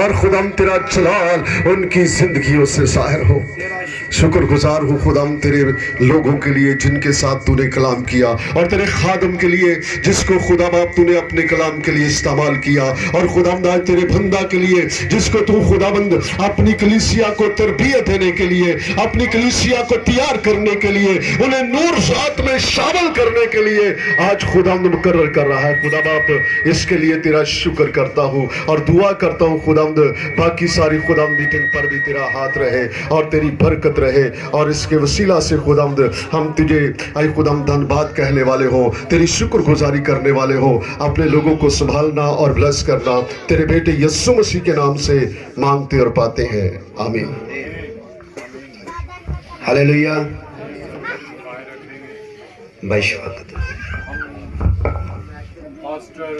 اور خداوند تیرا جلال ان کی زندگیوں سے ظاہر ہو۔ شکر گزار ہوں خداوند تیرے لوگوں کے لیے جن کے ساتھ تو نے کلام کیا، اور تیرے خادم کے لیے جس کو خدا باپ تو نے اپنے کلام کے لیے استعمال کیا، اور خداوند آج تیرے بندہ کے لیے جس کو تو خداوند اپنی کلیسیا کو تربیت دینے کے لیے، اپنی کلیسیا کو تیار کرنے کے لیے، انہیں نور ذات میں شامل کرنے کے لیے آج خداوند مقرر کر رہا ہے۔ خدا باپ اس کے لیے تیرا شکر کرتا ہوں اور دعا کرتا ہوں خداوند باقی ساری خداوند میٹنگ پر بھی تیرا ہاتھ رہے اور تیری برکت رہے، اور اس کے وسیلہ سے خداوند ہم تجھے اے خداوند دھن بات کہنے والے ہوں، تیری شکر گزاری کرنے والے ہوں، اپنے لوگوں کو سنبھالنا اور بلس کرنا تیرے بیٹے یسوع مسیح کے نام سے مانگتے اور پاتے ہیں، آمین۔ ہلیلویا۔ بشوقت پاسٹر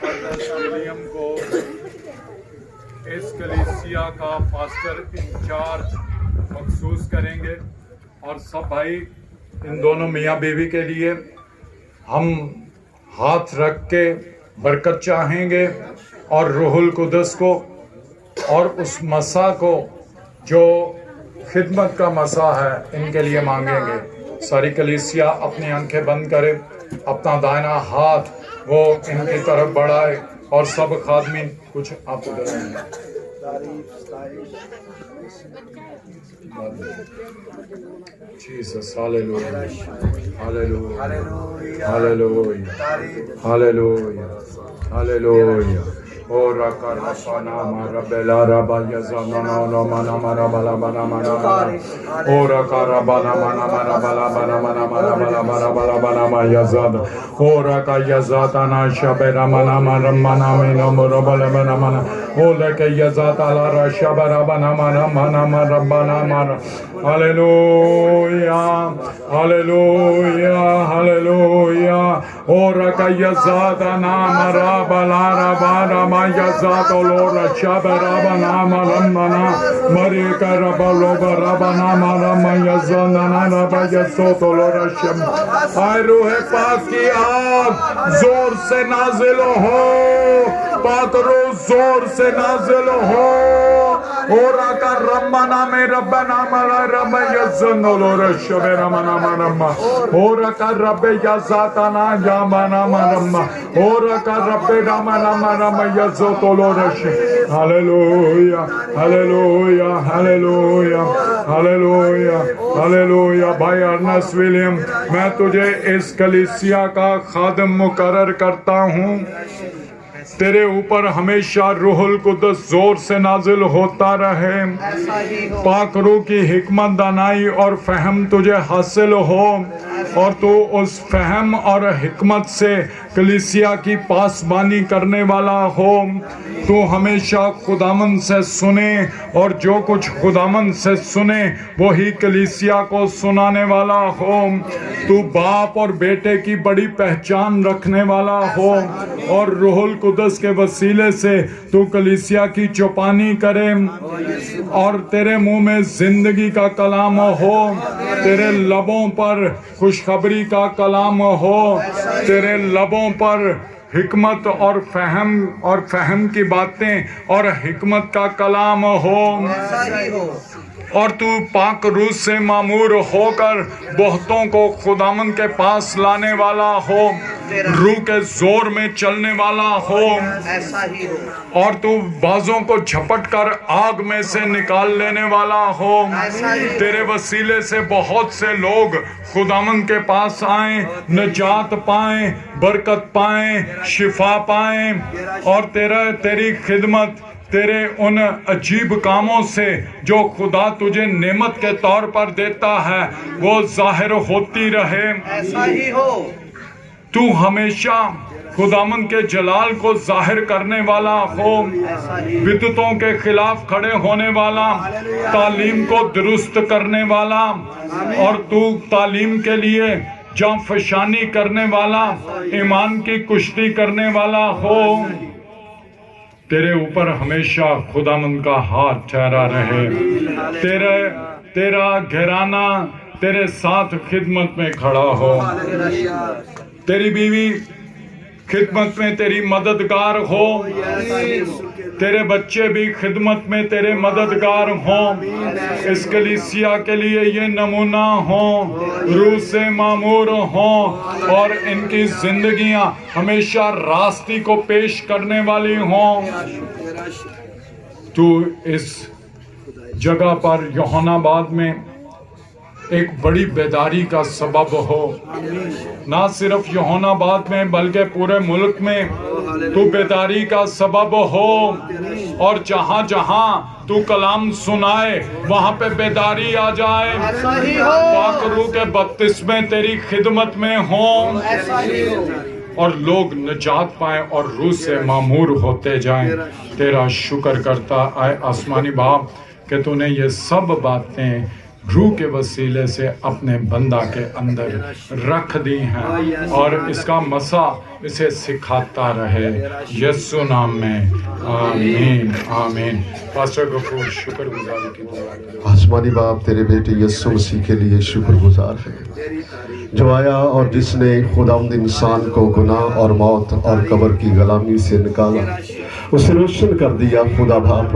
ارنس ولیم کو اس کلیسیا کا پاسٹر انچارج مخصوص کریں گے، اور سب بھائی ان دونوں میاں بیوی کے لیے ہم ہاتھ رکھ کے برکت چاہیں گے، اور روح القدس کو اور اس مسا کو جو خدمت کا مسا ہے ان کے لیے مانگیں گے۔ ساری کلیسیا اپنی آنکھیں بند کرے، اپنا دائنا ہاتھ وہ ان کی طرف بڑھائے، اور سب خادمین کچھ آپ ادھر Jesus hallelujah hallelujah hallelujah hallelujah hallelujah. اور رکا رفانا مارا بلا ربا یزانا نا مانا مارا بلا بنا مانا اور رکا ربانا مانا مارا بلا بنا مانا مارا بلا بنا بلا بنا ما یزاد اور رکا یزاتا نا شبرا مانا مارا مانا مینا مرا بلا بنا مانا اور رکا یزاتا لا شبرا بنا مانا مانا مارا بنا مارا۔ Hallelujah hallelujah hallelujah. اور رکا یزاتا نا مارا بلا ربا ما یزات لور شبرا بنا مرمنا مری کربا لوبا ربنا مرم یزانا ربا یسوت لور شم۔ اے روح پاک کی آگ زور سے نازل ہو، پاک روح زور سے نازل ہو، اور کا ربنا میں ربنا مرا رب یزن لور شبرا منا مرم، اور کا رب یزاتنا یا منا مرم، اور کا رب رمنا مرم یزوت لورش۔ Hallelujah hallelujah hallelujah hallelujah hallelujah. بھائی ارنس ولیم، میں تجھے اس کلیسیا کا خادم مقرر کرتا ہوں، تیرے اوپر ہمیشہ روح القدس زور سے نازل ہوتا رہے، پاک روح کی حکمت دانائی اور فہم تجھے حاصل ہو، اور تو اس فہم اور حکمت سے کلیسیا کی پاسبانی کرنے والا ہو۔ تو ہمیشہ خداوند سے سنے، اور جو کچھ خداوند سے سنے وہی کلیسیا کو سنانے والا ہو۔ تو باپ اور بیٹے کی بڑی پہچان رکھنے والا ہو، اور روح القدس کے وسیلے سے تو کلیسیا کی چوپانی کرے، اور تیرے منہ میں زندگی کا کلام ہو، تیرے لبوں پر خوشخبری کا کلام ہو، تیرے لبوں پر حکمت اور فہم کی باتیں اور حکمت کا کلام ہو، اور تو پاک روح سے معمور ہو کر بہتوں کو خداوند کے پاس لانے والا ہو، روح کے زور میں چلنے والا ہو، اور تو بازوں کو جھپٹ کر آگ میں سے نکال لینے والا ہو۔ تیرے وسیلے سے بہت سے لوگ خداوند کے پاس آئیں، نجات پائیں، برکت پائیں، شفا پائیں، اور تیری خدمت، تیرے ان عجیب کاموں سے جو خدا تجھے نعمت کے طور پر دیتا ہے وہ ظاہر ہوتی رہے۔ ایسا ہی ہو۔ تو ہمیشہ خداوند کے جلال کو ظاہر کرنے والا ہو، بدعتوں کے خلاف کھڑے ہونے والا، تعلیم کو درست کرنے والا، اور تو تعلیم کے لیے جاں فشانی کرنے والا، ایمان کی کشتی کرنے والا ہو۔ تیرے اوپر ہمیشہ خداوند کا ہاتھ ٹھہرا رہے، تیرا گھرانہ تیرے ساتھ خدمت میں کھڑا ہو، تیری بیوی خدمت میں تیری مددگار ہو، تیرے بچے بھی خدمت میں تیرے مددگار ہوں، اس کلیسیا کے لیے یہ نمونہ ہوں، روح سے معمور ہوں، اور ان کی زندگیاں ہمیشہ راستی کو پیش کرنے والی ہوں۔ تو اس جگہ پر یوحنا آباد میں ایک بڑی بیداری کا سبب ہو، نہ صرف یوحنا آباد میں بلکہ پورے ملک میں تو بیداری کا سبب ہو، اور جہاں جہاں تو کلام سنائے وہاں پہ بیداری آ جائے، پاک روح کے بپتسمے تیری خدمت میں ہوں، اور لوگ نجات پائیں اور روح سے معمور ہوتے جائیں۔ تیرا شکر کرتا اے آسمانی باپ کہ تو نے یہ سب باتیں روح کے وسیلے سے اپنے بندہ کے اندر رکھ دی ہیں، اور اس کا مسا اسے سکھاتا رہے، یسوع نام میں آمین آمین۔ پاسٹر غفور شکر گزاری کی دعا کریں۔ آسمانی باپ تیرے بیٹے یسوع مسیح کے لیے شکر گزار ہے، جو آیا اور جس نے خداوند انسان کو گناہ اور موت اور قبر کی غلامی سے نکالا، اسے روشن کر دیا۔ خدا باپ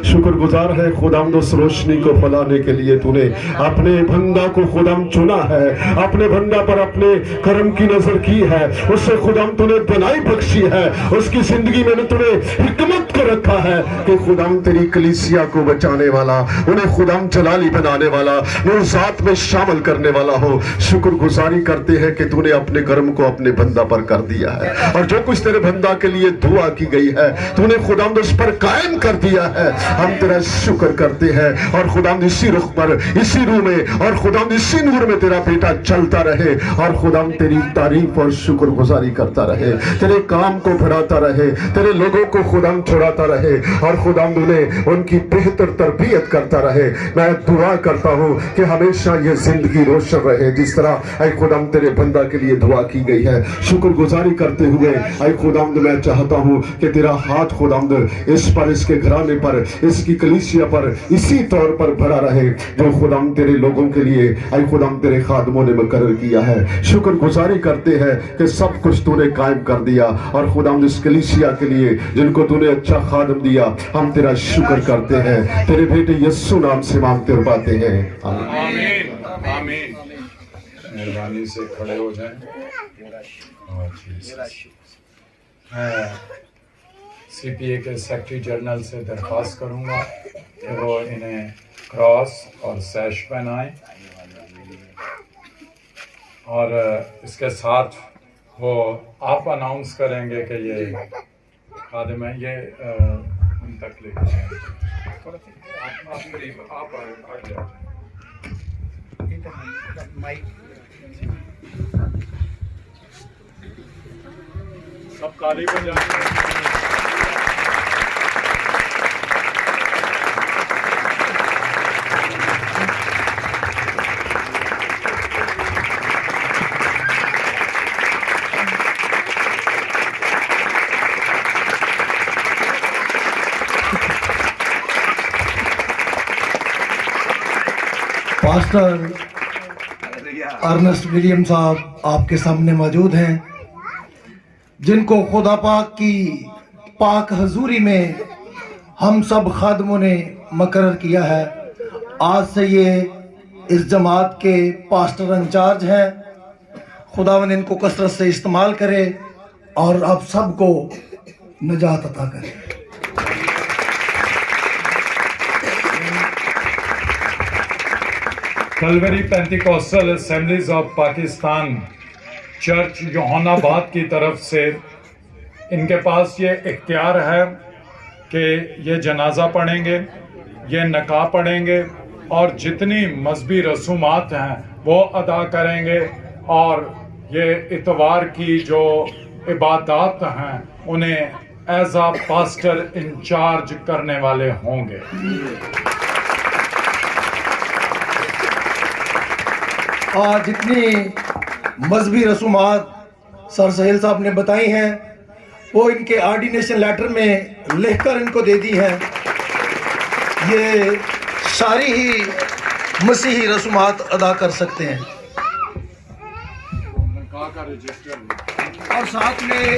شکر گزار ہے خداوند، اس روشنی کو پھیلانے کے لیے تو نے اپنے بندہ کو خداوند چنا ہے، اپنے بندہ پر اپنے کرم کی نظر کی ہے، اسے خداوند تو نے بھلائی بخشی ہے، اس کی زندگی میں تو نے حکمت کو رکھا ہے کہ خداوند تیری کلیسیا کو بچانے والا، انہیں خداوند جلالی بنانے والا، نور ذات میں شامل کرنے والا ہو۔ شکر گزاری کرتے ہیں کہ تو نے اپنے کرم کو اپنے بندہ پر کر دیا ہے، اور جو کچھ تیرے بندہ کے لیے دعا کی گئی ہے تو نے خداوند اس پر قائم کر دیا ہے۔ ہم تیرا شکر کرتے ہیں، اور خداوند اسی رخ پر، اسی روح میں، اور خداوند اسی نور میں تیرا بیٹا چلتا رہے، اور خداوند تیری تعریف اور شکر گزاری کرتا رہے، تیرے کام کو بڑھاتا رہے، تیرے لوگوں کو خداوند چھڑاتا رہے، اور خداوند انہیں ان کی بہتر تربیت کرتا رہے۔ میں دعا کرتا ہوں کہ ہمیشہ یہ زندگی روشن رہے، جس طرح اے خداوند تیرے بندہ کے لیے دعا کی گئی ہے۔ شکر گزاری کرتے ہوئے اے خداوند میں چاہتا ہوں کہ تیرا ہاتھ خداوند اس پر، اس کے گھرانے پر، اس کی کلیسیا پر اسی طور پر بھرا رہے جو خداوند تیرے لوگوں کے لیے اے خداوند تیرے خادموں نے مقرر کیا ہے۔ شکر گزاری کرتے ہیں کہ سب کچھ تو نے قائم کر دیا، اور خداوند اس کلیسیا کے لیے جن کو تو نے اچھا خادم دیا، ہم تیرا شکر کرتے ہیں، تیرے بیٹے یسوع نام سے مانگتے اور پاتے ہیں، آمین آمین۔ مہربانی سے کھڑے ہو جائیں۔ میں سی پی اے کے سیکرٹری جنرل سے درخواست کروں گا کہ وہ انہیں کراس اور سیش پہنائیں، اور اس کے ساتھ وہ آپ اناؤنس کریں گے کہ یہ خادم ہے، یہ ان تک لے کے جائیں۔ آپ قریب آپ آ جائیں۔ سب تالی بجائیں۔ پاسٹر ارنسٹ ولیم صاحب آپ کے سامنے موجود ہیں، جن کو خدا پاک کی پاک حضوری میں ہم سب خادموں نے مقرر کیا ہے۔ آج سے یہ اس جماعت کے پاسٹر انچارج ہیں۔ خداوند ان کو کثرت سے استعمال کرے اور آپ سب کو نجات عطا کرے۔ کلوری پینٹیکوسٹل اسمبلیز آف پاکستان چرچ یوحنا آباد کی طرف سے ان کے پاس یہ اختیار ہے کہ یہ جنازہ پڑھیں گے، یہ نکاح پڑھیں گے، اور جتنی مذہبی رسومات ہیں وہ ادا کریں گے، اور یہ اتوار کی جو عبادات ہیں انہیں ایز اے پاسٹر انچارج کرنے والے ہوں گے۔ جتنی مذہبی رسومات سر سہیل صاحب نے بتائی ہیں وہ ان کے آرڈینیشن لیٹر میں لکھ کر ان کو دے دی ہیں۔ یہ ساری ہی مسیحی رسومات ادا کر سکتے ہیں، اور ساتھ میں